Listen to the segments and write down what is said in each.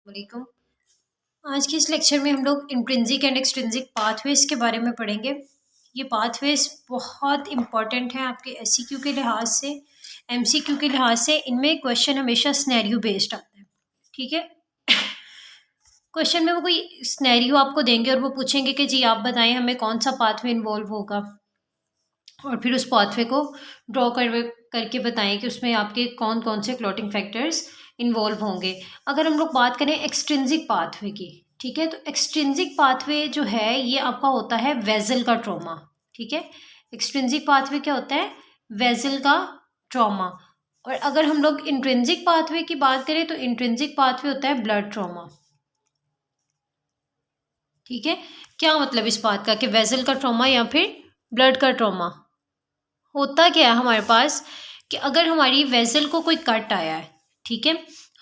वालेकुम। आज के इस लेक्चर में हम लोग इंट्रिंसिक एंड एक्सट्रिंसिक पाथवेज के बारे में पढ़ेंगे। ये पाथवेज बहुत इंपॉर्टेंट हैं आपके एससीक्यू के लिहाज से, एमसीक्यू के लिहाज से। इनमें क्वेश्चन हमेशा सिनेरियो बेस्ड आता है, ठीक है। क्वेश्चन में वो कोई सिनेरियो आपको देंगे और वो पूछेंगे कि जी आप बताएं हमें कौन सा पाथवे इन्वॉल्व होगा, और फिर उस पाथवे को ड्रॉ करके बताएं कि उसमें आपके कौन कौन से क्लॉटिंग फैक्टर्स इन्वॉल्व होंगे। अगर हम लोग बात करें एक्सट्रिंसिक पाथवे की, ठीक है, तो एक्सट्रिंसिक पाथवे जो है ये आपका होता है वेसल का ट्रॉमा, ठीक है। एक्सट्रिंसिक पाथवे क्या होता है? वेसल का ट्रॉमा। और अगर हम लोग इंट्रिंसिक पाथवे की बात करें तो इंट्रिंसिक पाथवे होता है ब्लड ट्रॉमा, ठीक है। क्या मतलब इस बात का कि वेसल का ट्रॉमा या फिर ब्लड का ट्रॉमा? होता क्या है हमारे पास कि अगर हमारी वेसल को कोई कट आया है, ठीक है,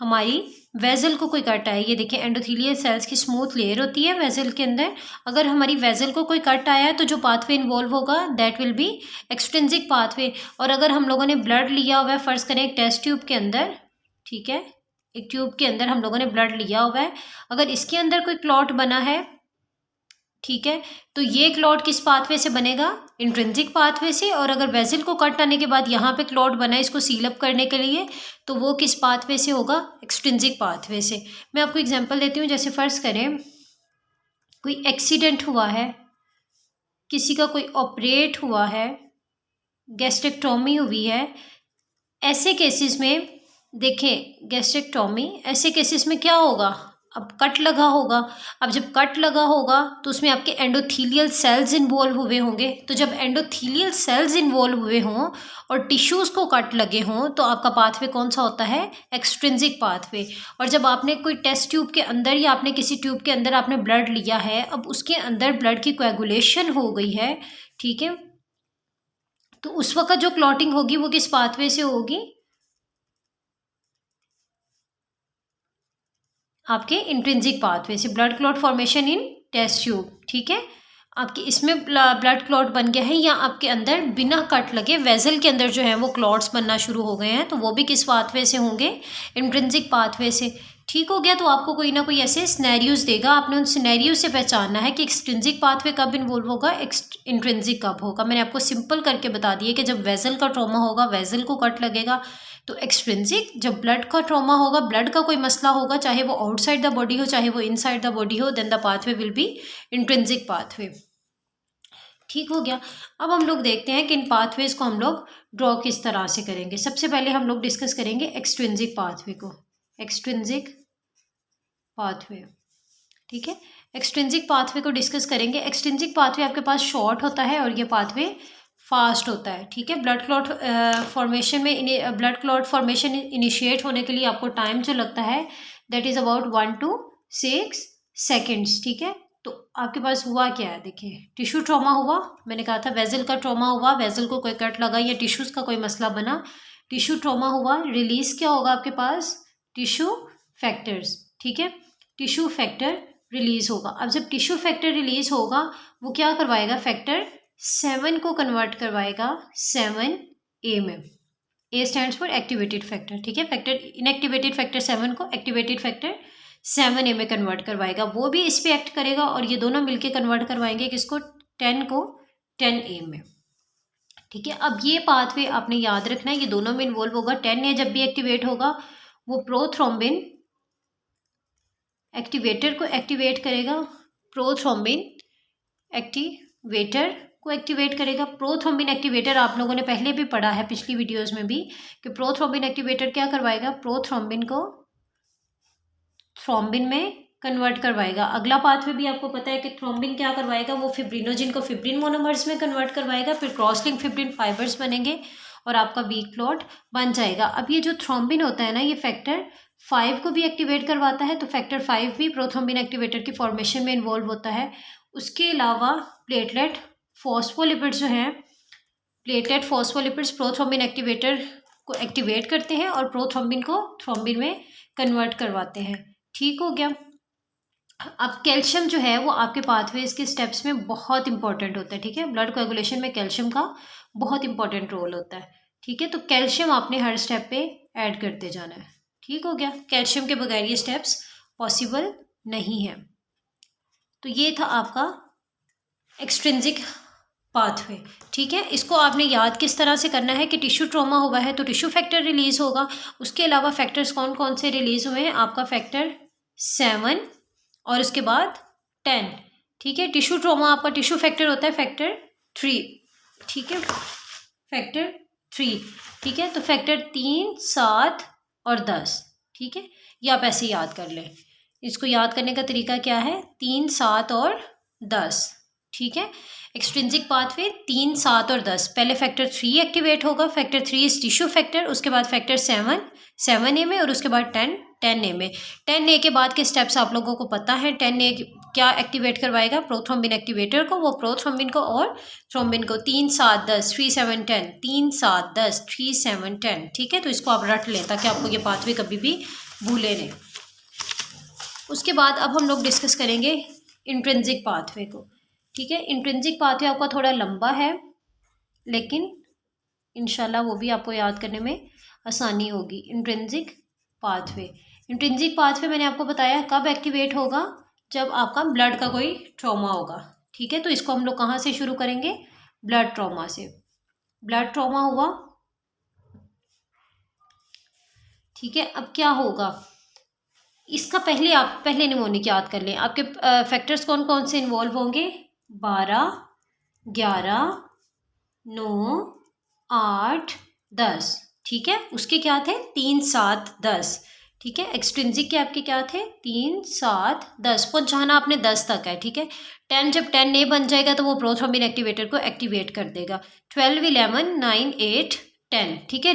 हमारी वेसल को कोई कट आया है, ये देखिए एंडोथेलियल सेल्स की स्मूथ लेयर होती है वेसल के अंदर। अगर हमारी वेसल को कोई कट आया है तो जो पाथवे इन्वॉल्व होगा that will be extrinsic pathway. और अगर हम लोगों ने ब्लड लिया हुआ है, फर्ज करें एक टेस्ट ट्यूब के अंदर, ठीक है, एक ट्यूब के अंदर हम लोगों ने ब्लड लिया हुआ है, अगर इसके अंदर कोई क्लॉट बना है, ठीक है, तो ये क्लॉट किस पाथवे से बनेगा? इंट्रिंसिक पाथवे से। और अगर वेसल को कट आने के बाद यहाँ पे क्लॉट बना है इसको सील अप करने के लिए, तो वो किस पाथवे से होगा? एक्सट्रिंसिक पाथवे से। मैं आपको एग्जांपल देती हूँ। जैसे फर्ज करें कोई एक्सीडेंट हुआ है, किसी का कोई ऑपरेट हुआ है, गैस्ट्रेक्टोमी हुई है, ऐसे केसेस में देखें, गैस्ट्रेक्टोमी, ऐसे केसेस में क्या होगा? अब कट लगा होगा। अब जब कट लगा होगा तो उसमें आपके एंडोथीलियल सेल्स इन्वॉल्व हुए होंगे। तो जब एंडोथीलियल सेल्स इन्वॉल्व हुए हों और टिश्यूज़ को कट लगे हों तो आपका पाथवे कौन सा होता है? Extrinsic pathway. और जब आपने कोई टेस्ट ट्यूब के अंदर या आपने किसी ट्यूब के अंदर आपने ब्लड लिया है, अब उसके अंदर ब्लड की कोएगुलेशन हो गई है, ठीक है, तो उस वक्त जो क्लॉटिंग होगी वो किस पाथवे से होगी? आपके इंट्रिंसिक पाथवे से। Blood clot formation in test tube, ठीक है। आपके इसमें ब्लड क्लॉट बन गया है या आपके अंदर बिना कट लगे वेसल के अंदर जो है वो क्लॉट्स बनना शुरू हो गए हैं, तो वो भी किस पाथवे से होंगे? इंट्रिंसिक पाथवे से। ठीक हो गया। तो आपको कोई ना कोई ऐसे सिनेरियोज देगा, आपने उन सिनेरियो से पहचानना है कि एक्सट्रिंसिक पाथवे कब इन्वॉल्व होगा, इंट्रिंसिक कब होगा। मैंने आपको सिंपल करके बता दिया कि जब वेसल का ट्रॉमा होगा, वेसल को कट लगेगा, तो एक्सट्रिंसिक। जब ब्लड का ट्रॉमा होगा, ब्लड का कोई मसला होगा, चाहे वो आउटसाइड द बॉडी हो चाहे वो इनसाइड द बॉडी हो, then the pathway will be intrinsic pathway. ठीक हो गया। अब हम लोग देखते हैं कि इन पाथवेज को हम लोग ड्रॉ किस तरह से करेंगे। सबसे पहले हम लोग डिस्कस करेंगे एक्सट्रिंसिक पाथवे को। एक्सट्रिंसिक पाथवे, ठीक है, एक्सट्रिंसिक पाथवे को डिस्कस करेंगे। एक्सट्रिंसिक पाथवे आपके पास शॉर्ट होता है और ये पाथवे फास्ट होता है, ठीक है। ब्लड क्लॉट फॉर्मेशन में ब्लड क्लॉट फॉर्मेशन इनिशिएट होने के लिए आपको टाइम जो लगता है that is about 1 to 6 seconds, ठीक है। तो आपके पास हुआ क्या है? देखिए, टिश्यू ट्रॉमा हुआ, मैंने कहा था वेजल का ट्रॉमा हुआ, वेजल को कोई कट लगा या टिश्यूज़ का कोई मसला बना, टिश्यू ट्रॉमा हुआ, रिलीज क्या होगा आपके पास? टिश्यू फैक्टर्स, ठीक है, टिश्यू फैक्टर रिलीज होगा। अब जब टिश्यू फैक्टर रिलीज होगा वो क्या करवाएगा? फैक्टर 7 को कन्वर्ट करवाएगा 7A में। ए स्टैंड्स फॉर एक्टिवेटेड फैक्टर, ठीक है। फैक्टर इनएक्टिवेटेड फैक्टर 7 को एक्टिवेटेड फैक्टर 7A में कन्वर्ट करवाएगा, वो भी इस पे एक्ट करेगा और ये दोनों मिलके कन्वर्ट करवाएंगे किसको? 10 को 10A में, ठीक है। अब ये पाथवे आपने याद रखना है, ये दोनों में इन्वॉल्व होगा। 10A जब भी एक्टिवेट होगा वो प्रोथ्रोम्बिन एक्टिवेटर को एक्टिवेट करेगा, प्रोथ्रोम्बिन एक्टिवेटर को एक्टिवेट करेगा। प्रोथ्रोम्बिन एक्टिवेटर आप लोगों ने पहले भी पढ़ा है पिछली वीडियोस में भी कि प्रोथ्रोम्बिन एक्टिवेटर क्या करवाएगा? प्रोथ्रोम्बिन को थ्रोम्बिन में कन्वर्ट करवाएगा। अगला पाथवे भी आपको पता है कि थ्रोम्बिन क्या करवाएगा? वो फिब्रिनोजिन को फिब्रिन मोनोमर्स में कन्वर्ट करवाएगा, फिर क्रॉस लिंक फिब्रिन फाइबर्स बनेंगे और आपका वीक क्लॉट बन जाएगा। अब ये जो थ्रोम्बिन होता है ना, ये फैक्टर 5 को भी एक्टिवेट करवाता है, तो फैक्टर 5 भी प्रोथ्रोम्बिन एक्टिवेटर की फॉर्मेशन में इन्वॉल्व होता है। उसके अलावा प्लेटलेट फॉस्फोलिपिड्स जो हैं, प्लेटलेट फॉस्फोलिपिड्स प्रोथ्रोम्बिन एक्टिवेटर को एक्टिवेट करते हैं और प्रोथ्रोम्बिन को थ्रोम्बिन में कन्वर्ट करवाते हैं। ठीक हो गया। अब कैल्शियम जो है वो आपके पाथवेज के स्टेप्स में बहुत इंपॉर्टेंट होता है, ठीक है। ब्लड कोएगुलेशन में कैल्शियम का बहुत इंपॉर्टेंट रोल होता है, ठीक है। तो कैल्शियम आपने हर स्टेप पे ऐड करते जाना है। ठीक हो गया। कैल्शियम के बगैर ये स्टेप्स पॉसिबल नहीं है। तो ये था आपका एक्सट्रिंसिक पाथवे। ठीक है, इसको आपने याद किस तरह से करना है कि टिश्यू ट्रॉमा हुआ है तो टिश्यू फैक्टर रिलीज होगा। उसके अलावा फैक्टर्स कौन कौन से रिलीज हुए हैं, आपका फैक्टर 7 और उसके बाद 10। ठीक है, टिश्यू ट्रॉमा आपका टिश्यू फैक्टर होता है फैक्टर 3। ठीक है, फैक्टर 3। ठीक है, तो फैक्टर 3, 7 और 10। ठीक है, ये आप ऐसे याद कर लें। इसको याद करने का तरीका क्या है, 3, 7 और 10। ठीक है, एक्सट्रिंसिक पाथवे 3, 7 और 10। पहले फैक्टर 3 एक्टिवेट होगा, फैक्टर 3 इज टिश्यू फैक्टर, उसके बाद फैक्टर 7A में और उसके बाद 10A में। 10A के बाद के स्टेप्स आप लोगों को पता है। 10A क्या एक्टिवेट करवाएगा, प्रोथ्रोम्बिन एक्टिवेटर को, वो प्रोथ्रोम्बिन को और थ्रोम्बिन को। 3, 7, 10, 3, 7, 10, 3, 7, 10, 3, 7, 10। ठीक है, तो इसको आप रट लें ताकि आपको ये पाथवे कभी भी भूले नहीं। उसके बाद अब हम लोग डिस्कस करेंगे इंट्रिंसिक पाथवे को। ठीक है, इंट्रिंसिक पाथवे आपका थोड़ा लंबा है लेकिन इंशाल्लाह वो भी आपको याद करने में आसानी होगी। इंट्रिंसिक पाथवे, इंट्रिंसिक पाथवे मैंने आपको बताया कब एक्टिवेट होगा, जब आपका ब्लड का कोई ट्रॉमा होगा। ठीक है, तो इसको हम लोग कहाँ से शुरू करेंगे, ब्लड ट्रॉमा से। ब्लड ट्रॉमा हुआ, ठीक है, अब क्या होगा इसका, पहले निमोनिक याद कर लें। आपके फैक्टर्स कौन कौन से इन्वॉल्व होंगे, 12, 11, 9, 8, 10। ठीक है, उसके क्या थे, 3, 7, 10। ठीक है, एक्सट्रिंसिक के आपके क्या थे, 3, 7, 10। पहुंचाना आपने 10 तक है। ठीक है, 10 जब 10A बन जाएगा तो वो प्रोथ्रोम्बिन एक्टिवेटर को एक्टिवेट कर देगा। 12, 11, 9, 8, 10। ठीक है,